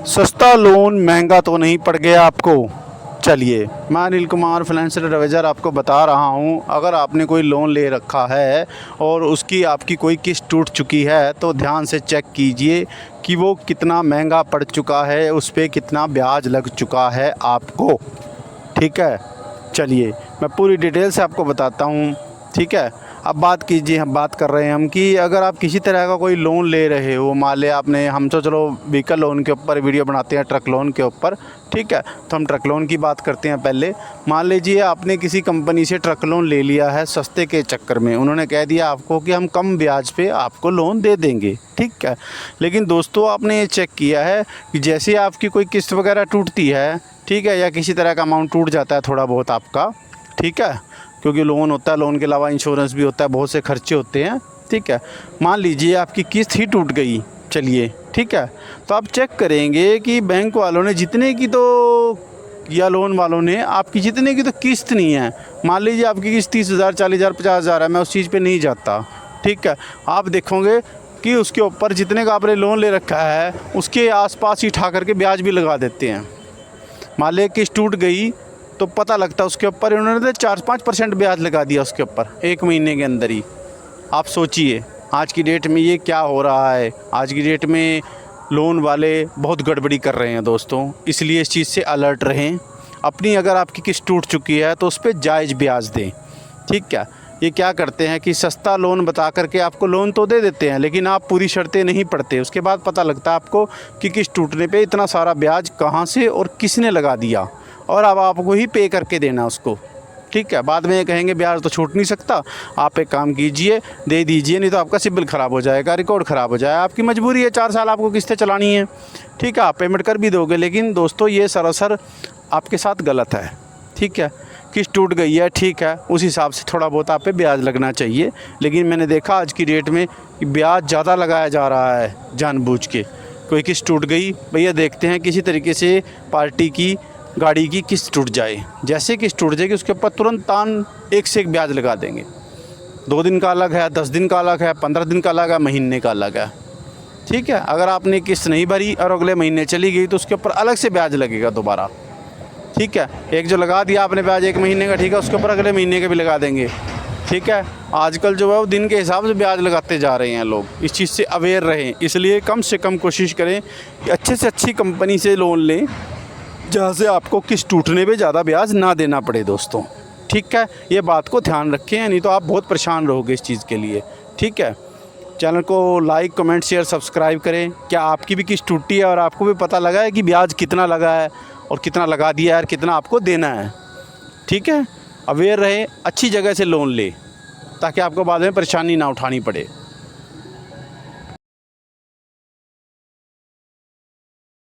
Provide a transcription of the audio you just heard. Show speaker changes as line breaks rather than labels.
सस्ता लोन महंगा तो नहीं पड़ गया आपको? चलिए, मैं अनिल कुमार फाइनेंशियल एडवाइज़र आपको बता रहा हूँ, अगर आपने कोई लोन ले रखा है और उसकी आपकी कोई किस्त टूट चुकी है तो ध्यान से चेक कीजिए कि वो कितना महंगा पड़ चुका है, उस पे कितना ब्याज लग चुका है आपको। ठीक है, चलिए मैं पूरी डिटेल से आपको बताता हूँ। ठीक है, अब बात कीजिए, हम बात कर रहे हैं हम कि अगर आप किसी तरह का कोई लोन ले रहे हो, मान लिया आपने, हम तो चलो व्हीकल लोन के ऊपर वीडियो बनाते हैं, ट्रक लोन के ऊपर। ठीक है, तो हम ट्रक लोन की बात करते हैं पहले। मान लीजिए आपने किसी कंपनी से ट्रक लोन ले लिया है सस्ते के चक्कर में, उन्होंने कह दिया आपको कि हम कम ब्याज पे आपको लोन दे देंगे। ठीक है, लेकिन दोस्तों आपने ये चेक किया है कि जैसे आपकी कोई किस्त वगैरह टूटती है, ठीक है, या किसी तरह का अमाउंट टूट जाता है थोड़ा बहुत आपका, ठीक है, क्योंकि लोन होता है, लोन के अलावा इंश्योरेंस भी होता है, बहुत से खर्चे होते हैं। ठीक है, मान लीजिए आपकी किस्त ही टूट गई, चलिए, ठीक है, तो आप चेक करेंगे कि बैंक वालों ने जितने की तो, या लोन वालों ने आपकी जितने की तो किस्त नहीं है। मान लीजिए आपकी किस्त 30,000, 40,000, 50,000 है, मैं उस चीज़ पे नहीं जाता। ठीक है, आप देखोगे कि उसके ऊपर जितने का आपने लोन ले रखा है उसके आसपास ही ठा करके ब्याज भी लगा देते हैं। मान लीजिए किस्त टूट गई तो पता लगता है उसके ऊपर इन्होंने 4-5% ब्याज लगा दिया उसके ऊपर 1 महीने के अंदर ही। आप सोचिए आज की डेट में ये क्या हो रहा है। आज की डेट में लोन वाले बहुत गड़बड़ी कर रहे हैं दोस्तों, इसलिए इस चीज़ से अलर्ट रहें। अपनी अगर आपकी किस्त टूट चुकी है तो उस पर जायज़ ब्याज दें। ठीक है, ये क्या करते हैं कि सस्ता लोन बता करके आपको लोन तो दे देते हैं, लेकिन आप पूरी शर्तें नहीं पढ़ते। उसके बाद पता लगता है आपको कि किस्त टूटने पे इतना सारा ब्याज कहाँ से और किसने लगा दिया, और अब आपको ही पे करके देना उसको। ठीक है, बाद में ये कहेंगे ब्याज तो छूट नहीं सकता। आप एक काम कीजिए, दे दीजिए, नहीं तो आपका सिबिल ख़राब हो जाएगा, रिकॉर्ड ख़राब हो जाएगा। आपकी मजबूरी है, 4 साल आपको किस्तें चलानी है। ठीक है, आप पेमेंट कर भी दोगे, लेकिन दोस्तों ये सरासर आपके साथ गलत है। ठीक है, किस्त टूट गई है, ठीक है, उस हिसाब से थोड़ा बहुत आप पे ब्याज लगना चाहिए, लेकिन मैंने देखा आज की डेट में कि ब्याज ज़्यादा लगाया जा रहा है जानबूझ के। कोई किस्त टूट गई, भैया देखते हैं किसी तरीके से पार्टी की गाड़ी की किस्त टूट जाए, जैसे किस्त टूट जाएगी उसके ऊपर तुरंत तान एक से एक ब्याज लगा देंगे। 2 दिन का अलग है, 10 दिन का अलग है, 15 दिन का अलग है, महीने का अलग है। ठीक है, अगर आपने किस्त नहीं भरी और अगले महीने चली गई तो उसके ऊपर अलग से ब्याज लगेगा दोबारा। ठीक है, एक जो लगा दिया आपने ब्याज 1 महीने का, ठीक है, उसके ऊपर अगले महीने का भी लगा देंगे। ठीक है, आजकल जो है वो दिन के हिसाब से ब्याज लगाते जा रहे हैं लोग। इस चीज़ से अवेयर रहें, इसलिए कम से कम कोशिश करें कि अच्छे से अच्छी कंपनी से लोन लें, जहाँ से आपको किस्त टूटने पे ज़्यादा ब्याज ना देना पड़े दोस्तों। ठीक है, ये बात को ध्यान रखें, नहीं तो आप बहुत परेशान रहोगे इस चीज़ के लिए। ठीक है, चैनल को लाइक, कमेंट, शेयर, सब्सक्राइब करें। क्या आपकी भी किस्त टूटी है और आपको भी पता लगा है कि ब्याज कितना लगा है और कितना लगा दिया है और कितना आपको देना है? ठीक है, अवेयर रहें, अच्छी जगह से लोन लें ताकि आपको बाद में परेशानी ना उठानी पड़े।